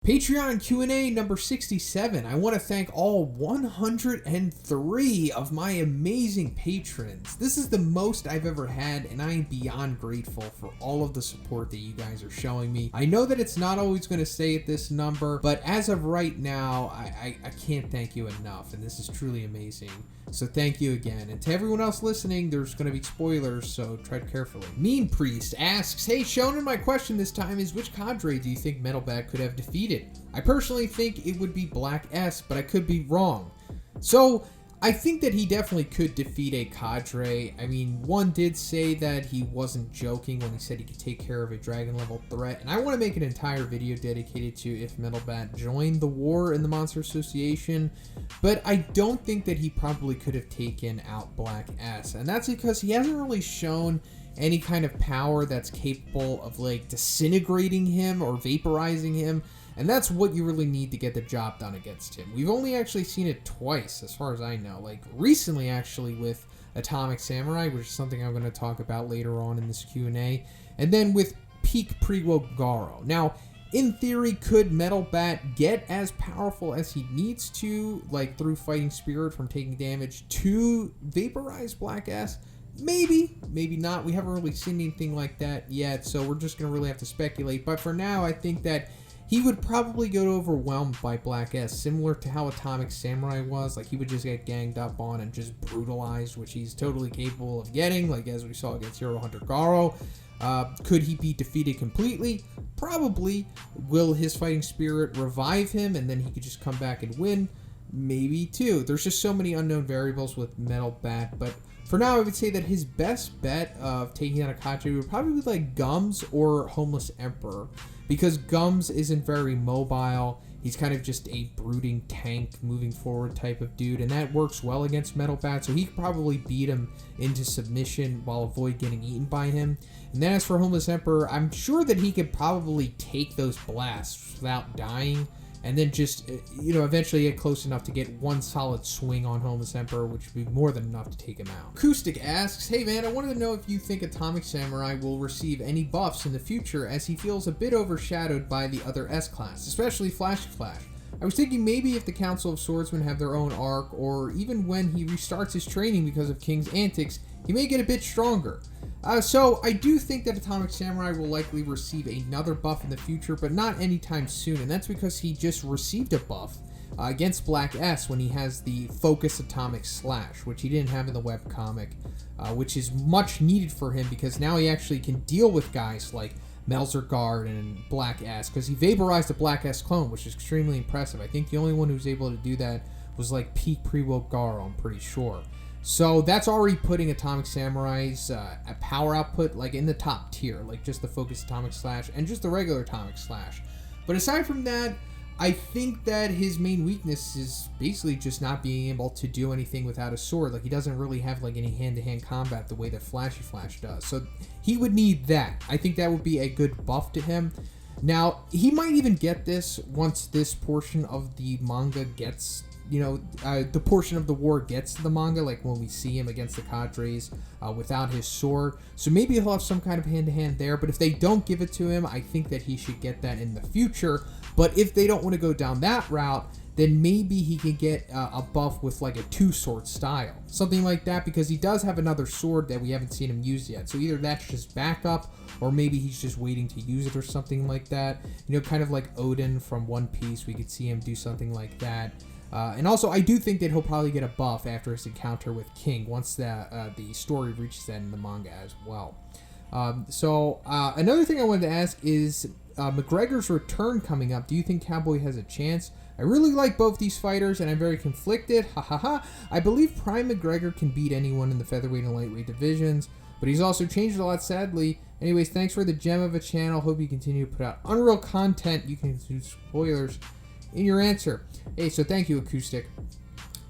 Patreon Q&A number 67. I want to thank all 103 of my amazing patrons. This is the most I've ever had, and I am beyond grateful for all of the support that you guys are showing me. I know that it's not always going to stay at this number, but as of right now, I can't thank you enough, and this is truly amazing. So thank you again. And to everyone else listening, there's going to be spoilers, so tread carefully. Mean Priest asks, hey, Shonen, my question this time is, which cadre do you think Metal Bat could have defeated? I personally think it would be Black S, but I could be wrong. So I think that he definitely could defeat a cadre. I mean, one did say that he wasn't joking when he said he could take care of a dragon level threat, and I want to make an entire video dedicated to if Metal Bat joined the war in the Monster Association, but I don't think that he probably could have taken out Black S, and that's because he hasn't really shown any kind of power that's capable of like disintegrating him or vaporizing him. And that's what you really need to get the job done against him. We've only actually seen it twice, as far as I know. Like, recently, actually, with Atomic Samurai, which is something I'm going to talk about later on in this Q&A. And then with Peak Pre-Woke Garo. Now, in theory, could Metal Bat get as powerful as he needs to, like, through Fighting Spirit from taking damage to vaporize Black S? Maybe, maybe not. We haven't really seen anything like that yet, so we're just going to really have to speculate. But for now, I think that he would probably get overwhelmed by Black S, similar to how Atomic Samurai was. Like, he would just get ganged up on and just brutalized, which he's totally capable of getting, like as we saw against Hero Hunter Garo. Could he be defeated completely? Probably. Will his fighting spirit revive him and then he could just come back and win? Maybe too. There's just so many unknown variables with Metal Bat, but for now I would say that his best bet of taking out a cadre would probably be like Gums or Homeless Emperor, because Gums isn't very mobile. He's kind of just a brooding tank, moving forward type of dude, and that works well against Metal Bat, so he could probably beat him into submission while avoid getting eaten by him. And then as for Homeless Emperor, I'm sure that he could probably take those blasts without dying, and then just, eventually get close enough to get one solid swing on Homeless Emperor, which would be more than enough to take him out. Acoustic asks, hey man, I wanted to know if you think Atomic Samurai will receive any buffs in the future, as he feels a bit overshadowed by the other S-Class, especially Flashy Flash. I was thinking maybe if the Council of Swordsmen have their own arc, or even when he restarts his training because of King's antics, he may get a bit stronger. So I do think that Atomic Samurai will likely receive another buff in the future, but not anytime soon, and that's because he just received a buff against Black S when he has the Focus Atomic Slash, which he didn't have in the webcomic, which is much needed for him because now he actually can deal with guys like Melzer Guard and Black S, because he vaporized a Black S clone, which is extremely impressive. I think the only one who was able to do that was like Peak Pre-Woke Garo, I'm pretty sure. So that's already putting Atomic Samurai's power output like in the top tier, like just the Focus Atomic Slash and just the regular Atomic Slash. But aside from that, I think that his main weakness is basically just not being able to do anything without a sword. Like, he doesn't really have like any hand-to-hand combat the way that Flashy Flash does. So he would need that. I think that would be a good buff to him. Now, he might even get this once this portion of the manga gets, the portion of the war gets to the manga, like when we see him against the cadres without his sword. So maybe he'll have some kind of hand-to-hand there, but if they don't give it to him, I think that he should get that in the future. But if they don't want to go down that route, then maybe he can get a buff with like a two-sword style. Something like that, because he does have another sword that we haven't seen him use yet. So either that's just backup, or maybe he's just waiting to use it or something like that. Kind of like Odin from One Piece, we could see him do something like that. And also, I do think that he'll probably get a buff after his encounter with King, once the story reaches that in the manga as well. Another thing I wanted to ask is McGregor's return coming up. Do you think Cowboy has a chance? I really like both these fighters, and I'm very conflicted. I believe Prime McGregor can beat anyone in the featherweight and lightweight divisions, but he's also changed a lot, sadly. Anyways, thanks for the gem of a channel. Hope you continue to put out unreal content. You can include spoilers in your answer. Hey, so thank you, Acoustic.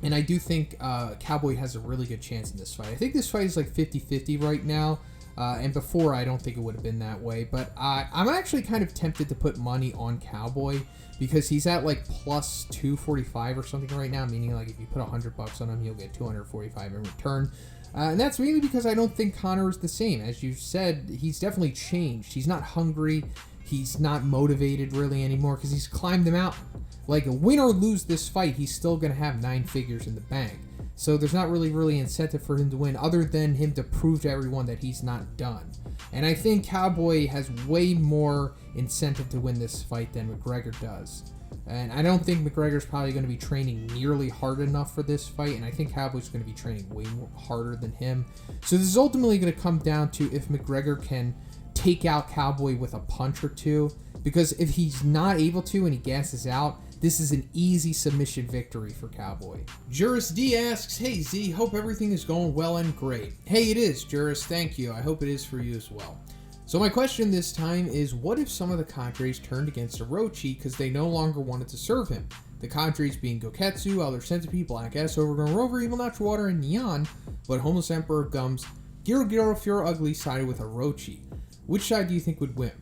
And I do think Cowboy has a really good chance in this fight. I think this fight is like 50-50 right now. And before, I don't think it would have been that way. But I'm actually kind of tempted to put money on Cowboy, because he's at like plus 245 or something right now. Meaning, like, if you put $100 on him, you'll get 245 in return. And that's mainly because I don't think Connor is the same. As you said, he's definitely changed. He's not hungry. he's not motivated really anymore because he's climbed the mountain. Like, win or lose this fight, he's still going to have 9 figures in the bank. So there's not really incentive for him to win other than him to prove to everyone that he's not done. And I think Cowboy has way more incentive to win this fight than McGregor does. And I don't think McGregor's probably going to be training nearly hard enough for this fight, and I think Cowboy's going to be training way more harder than him. So this is ultimately going to come down to if McGregor can take out Cowboy with a punch or two, because if he's not able to and he gasses out, this is an easy submission victory for Cowboy. Juris D asks, hey Z, hope everything is going well and great. Hey, it is, Juris, thank you. I hope it is for you as well. So my question this time is, what if some of the Cadres turned against Orochi because they no longer wanted to serve him? The Cadres being Goketsu, Elder Centipede, Black S, Overgrown Rover, Evil Natural Water, and Neon, but Homeless Emperor, Gums, Giro, Fear Ugly sided with Orochi. Which side do you think would win?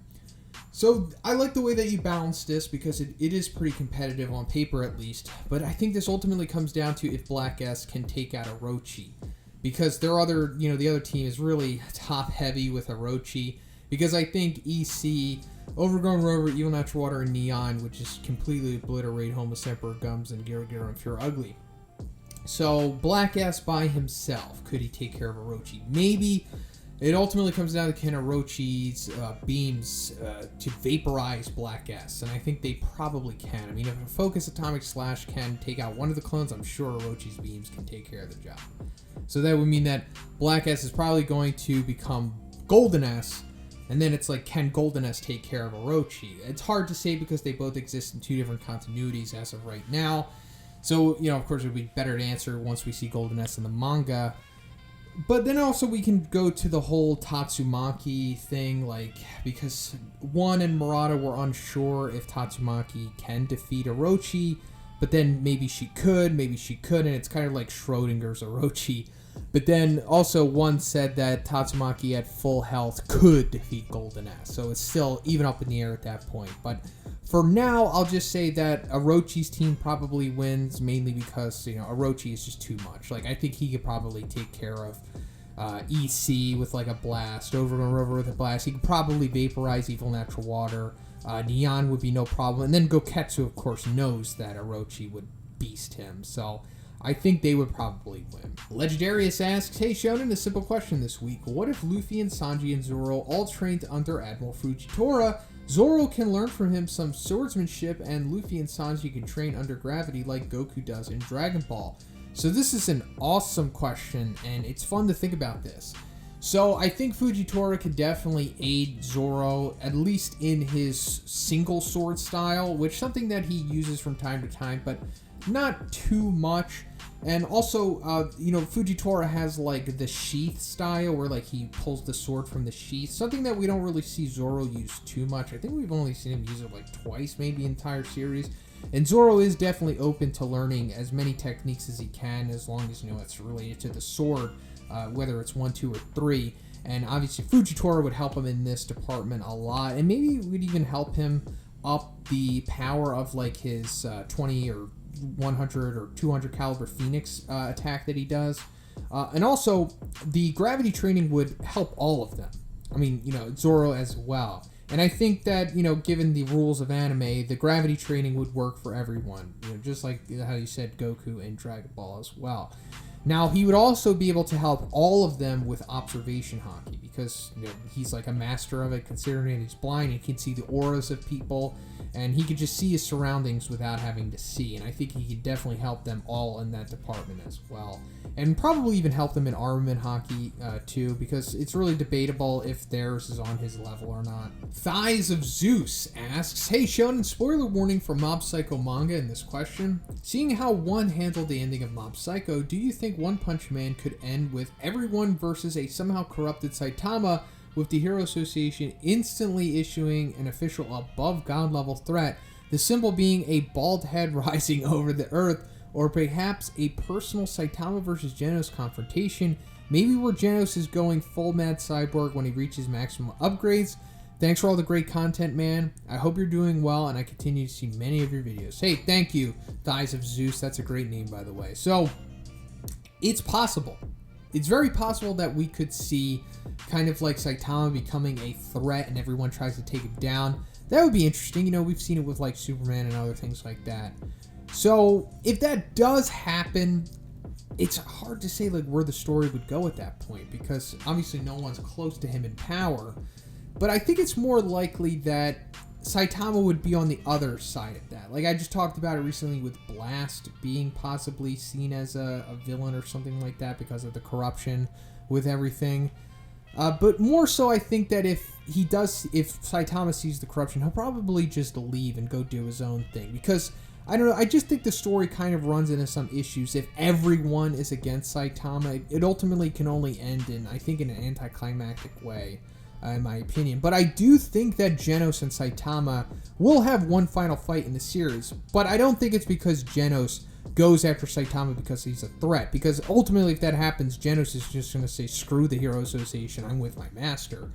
So I like the way that you balance this because it is pretty competitive on paper at least, but I think this ultimately comes down to if Black S can take out Orochi, because the other team is really top heavy with Orochi, because I think EC, Overgrown Rover, Evil Natural Water, and Neon would just completely obliterate Homeless Emperor, Gums, and Giro, and Fear Ugly. So Black S by himself, could he take care of Orochi? Maybe. It ultimately comes down to can Orochi's beams to vaporize Black S, and I think they probably can. I mean, if a Focus Atomic Slash can take out one of the clones, I'm sure Orochi's beams can take care of the job. So that would mean that Black S is probably going to become Golden S, and then it's like, can Golden S take care of Orochi? It's hard to say because they both exist in 2 different continuities as of right now. So, of course, it would be better to answer once we see Golden S in the manga. But then also we can go to the whole Tatsumaki thing, because One and Murata were unsure if Tatsumaki can defeat Orochi, but then maybe she could, maybe she couldn't. It's kind of like Schrodinger's Orochi. But then also One said that Tatsumaki at full health could defeat Golden S, so it's still even up in the air at that point. But for now, I'll just say that Orochi's team probably wins, mainly because, Orochi is just too much. I think he could probably take care of EC with a blast, Overgrown Rover with a blast. He could probably vaporize Evil Natural Water. Neon would be no problem. And then Goketsu, of course, knows that Orochi would beast him. So I think they would probably win. Legendarius asks, hey Shonen, a simple question this week. What if Luffy and Sanji and Zoro all trained under Admiral Fujitora? Zoro can learn from him some swordsmanship, and Luffy and Sanji can train under gravity like Goku does in Dragon Ball. So this is an awesome question, and it's fun to think about this. So I think Fujitora could definitely aid Zoro, at least in his single sword style, which is something that he uses from time to time, but not too much. And also, Fujitora has the sheath style where he pulls the sword from the sheath, something that we don't really see Zoro use too much. I think we've only seen him use it twice, maybe entire series. And Zoro is definitely open to learning as many techniques as he can, as long as it's related to the sword, whether it's 1, 2, or 3. And obviously Fujitora would help him in this department a lot, and maybe would even help him up the power of his 20 or 100 or 200 caliber Phoenix attack that he does. And also, the gravity training would help all of them. I mean, Zoro as well. And I think that, given the rules of anime, the gravity training would work for everyone. Just like how you said Goku in Dragon Ball as well. Now, he would also be able to help all of them with observation haki, because he's a master of it, considering he's blind. He can see the auras of people, and he could just see his surroundings without having to see. And I think he could definitely help them all in that department as well. And probably even help them in armament haki too, because it's really debatable if theirs is on his level or not. Thighs of Zeus asks, hey Shonen, spoiler warning for Mob Psycho manga in this question. Seeing how One handled the ending of Mob Psycho, do you think One Punch Man could end with everyone versus a somehow corrupted Saitama, with the Hero Association instantly issuing an official above god level threat, the symbol being a bald head rising over the earth, or perhaps a personal Saitama versus Genos confrontation, maybe where Genos is going full mad cyborg when he reaches maximum upgrades? Thanks for all the great content, man. I hope you're doing well, and I continue to see many of your videos. Hey, thank you, Thighs of Zeus. That's a great name, by the way. So, it's possible. It's very possible that we could see kind of Saitama becoming a threat and everyone tries to take him down. That would be interesting. You know, we've seen it with like Superman and other things like that. So if that does happen, it's hard to say like where the story would go at that point, because obviously no one's close to him in power. But I think it's more likely that Saitama would be on the other side of that. Like I just talked about it recently with Blast being possibly seen as a villain or something like that because of the corruption with everything. But more so, I think that if Saitama sees the corruption, he'll probably just leave and go do his own thing. Because, I don't know, I just think the story kind of runs into some issues. If everyone is against Saitama, it ultimately can only end in, I think, in an anticlimactic way, in my opinion. But I do think that Genos and Saitama will have one final fight in the series. But I don't think it's because Genos goes after Saitama because he's a threat. Because ultimately, if that happens, Genos is just going to say, screw the Hero Association, I'm with my master.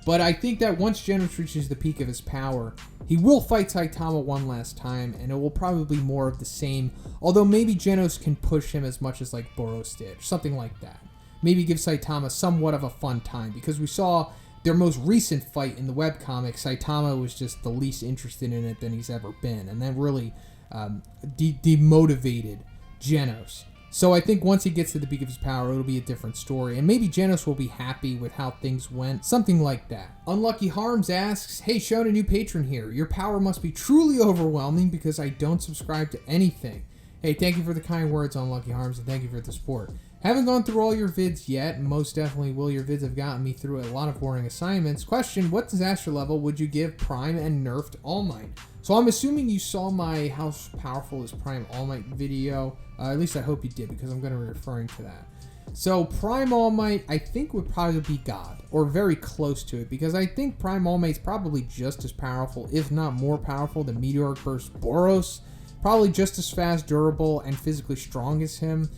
But I think that once Genos reaches the peak of his power, he will fight Saitama one last time, and it will probably be more of the same. Although maybe Genos can push him as much as like Boros did, something like that. Maybe give Saitama somewhat of a fun time, because we saw their most recent fight in the webcomic, Saitama was just the least interested in it than he's ever been, and that really demotivated Genos. So I think once he gets to the peak of his power, it'll be a different story. And maybe Genos will be happy with how things went. Something like that. Unlucky Harms asks, hey, Sean, a new patron here. Your power must be truly overwhelming because I don't subscribe to anything. Hey, thank you for the kind words, Unlucky Harms, and thank you for the support. Haven't gone through all your vids yet, and most definitely will. Your vids have gotten me through a lot of boring assignments. Question, what disaster level would you give Prime and Nerfed All Might? So I'm assuming you saw my How Powerful is Prime All Might video. At least I hope you did, because I'm going to be referring to that. So Prime All Might, I think, would probably be God, or very close to it, because I think Prime All Might's probably just as powerful, if not more powerful, than Meteoric Burst Boros. Probably just as fast, durable, and physically strong as him.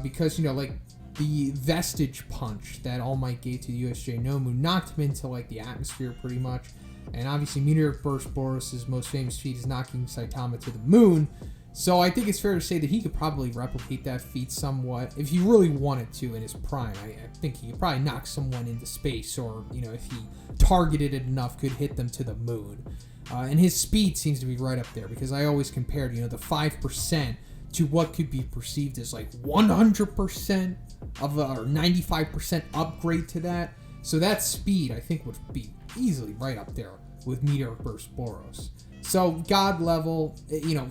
Because, you know, like, the Vestige Punch that All Might gave to the USJ Nomu knocked him into, like, the atmosphere pretty much. And obviously, Meteoric Burst Boros' most famous feat is knocking Saitama to the moon. So I think it's fair to say that he could probably replicate that feat somewhat if he really wanted to in his prime. I think he could probably knock someone into space, or, you know, if he targeted it enough, could hit them to the moon. And his speed seems to be right up there, because I always compared, you know, the 5% to what could be perceived as like 100% of or 95% upgrade to that. So that speed, I think, would be easily right up there with Meteoric Burst Boros. So God level, you know,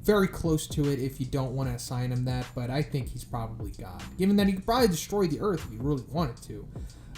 very close to it if you don't want to assign him that, but I think he's probably God, given that he could probably destroy the Earth if he really wanted to.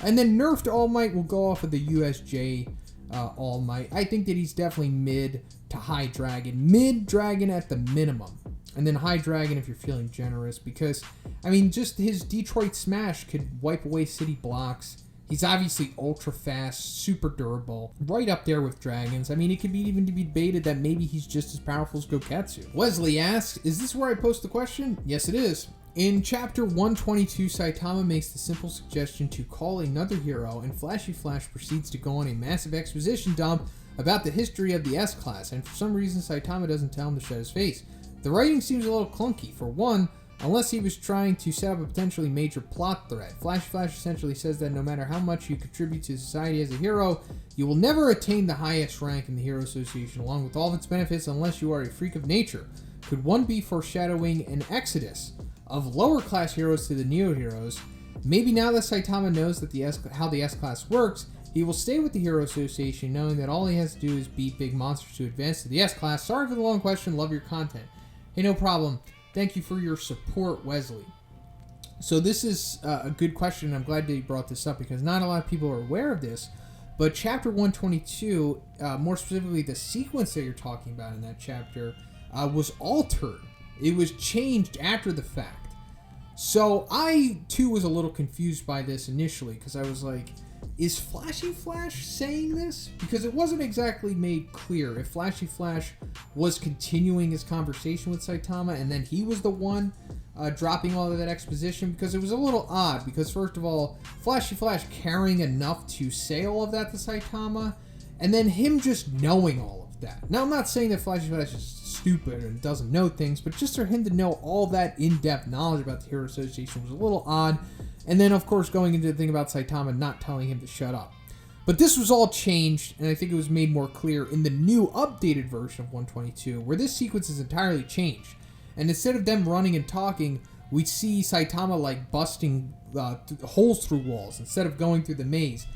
And then Nerfed All Might will go off of the USJ All Might. I think that he's definitely mid to high dragon. Mid dragon at the minimum. And then high dragon if you're feeling generous, because, I mean, just his Detroit Smash could wipe away city blocks. He's obviously ultra fast, super durable, right up there with dragons. I mean, it could be even to be debated that maybe he's just as powerful as Goketsu. Wesley asks, is this where I post the question? Yes, it is. In chapter 122, Saitama makes the simple suggestion to call another hero, and Flashy Flash proceeds to go on a massive exposition dump about the history of the S-Class, and for some reason Saitama doesn't tell him to shut his face. The writing seems a little clunky. For one, unless he was trying to set up a potentially major plot thread. Flash essentially says that no matter how much you contribute to society as a hero, you will never attain the highest rank in the Hero Association along with all of its benefits unless you are a freak of nature. Could one be foreshadowing an exodus of lower class heroes to the Neo Heroes? Maybe now that Saitama knows that how the S-Class works, he will stay with the Hero Association knowing that all he has to do is beat big monsters to advance to the S-Class. Sorry for the long question, love your content. Hey, no problem. Thank you for your support, Wesley. So this is a good question, and I'm glad that you brought this up, because not a lot of people are aware of this, but Chapter 122, more specifically the sequence that you're talking about in that chapter, was altered. It was changed after the fact. So I, too, was a little confused by this initially, because I was like, is Flashy Flash saying this? Because it wasn't exactly made clear if Flashy Flash was continuing his conversation with Saitama and then he was the one dropping all of that exposition, because it was a little odd, because first of all, Flashy Flash caring enough to say all of that to Saitama, and then him just knowing all of that. Now, I'm not saying that Flashy Flash is stupid and doesn't know things, but just for him to know all that in-depth knowledge about the Hero Association was a little odd. And then, of course, going into the thing about Saitama not telling him to shut up. But this was all changed, and I think it was made more clear in the new updated version of 122, where this sequence is entirely changed. And instead of them running and talking, we see Saitama like busting holes through walls instead of going through the maze.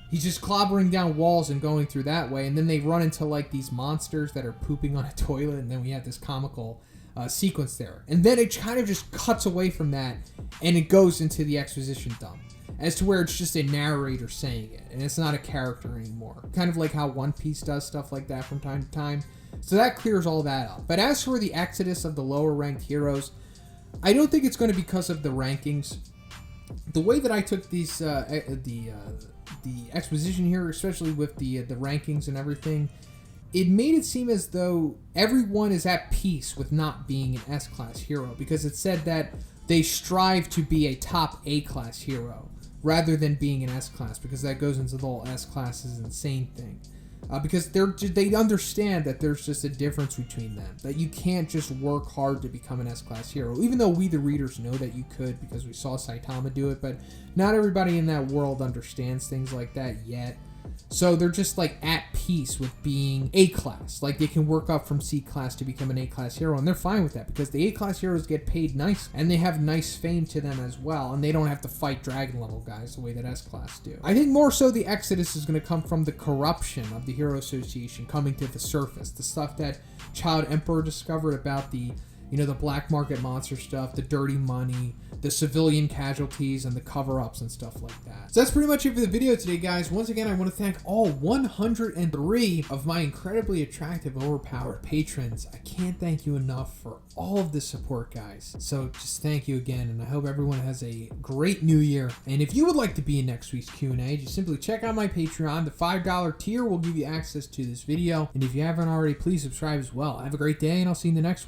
He's just clobbering down walls and going through that way, and then they run into like these monsters that are pooping on a toilet, and then we have this comical sequence there. And then it kind of just cuts away from that, and it goes into the exposition dump, as to where it's just a narrator saying it, and it's not a character anymore. Kind of like how One Piece does stuff like that from time to time. So that clears all that up. But as for the exodus of the lower ranked heroes, I don't think it's going to be because of the rankings. The way that I took these the exposition here, especially with the rankings and everything, it made it seem as though everyone is at peace with not being an S-class hero, because it said that they strive to be a top A-class hero rather than being an S-class, because that goes into the whole S-class is insane thing. Because they understand that there's just a difference between them, that you can't just work hard to become an S-class hero, even though we the readers know that you could because we saw Saitama do it, but not everybody in that world understands things like that yet. So they're just like at peace with being A-class. Like they can work up from C-class to become an A-class hero, and they're fine with that because the A-class heroes get paid nice, and they have nice fame to them as well, and they don't have to fight dragon level guys the way that S-class do. I think more so the exodus is going to come from the corruption of the Hero Association coming to the surface, the stuff that Child Emperor discovered about the the black market monster stuff, the dirty money, the civilian casualties, and the cover-ups and stuff like that. So that's pretty much it for the video today, guys. Once again, I want to thank all 103 of my incredibly attractive, overpowered patrons. I can't thank you enough for all of the support, guys. So just thank you again, and I hope everyone has a great new year. And if you would like to be in next week's Q&A, just simply check out my Patreon. The $5 tier will give you access to this video. And if you haven't already, please subscribe as well. Have a great day, and I'll see you in the next one.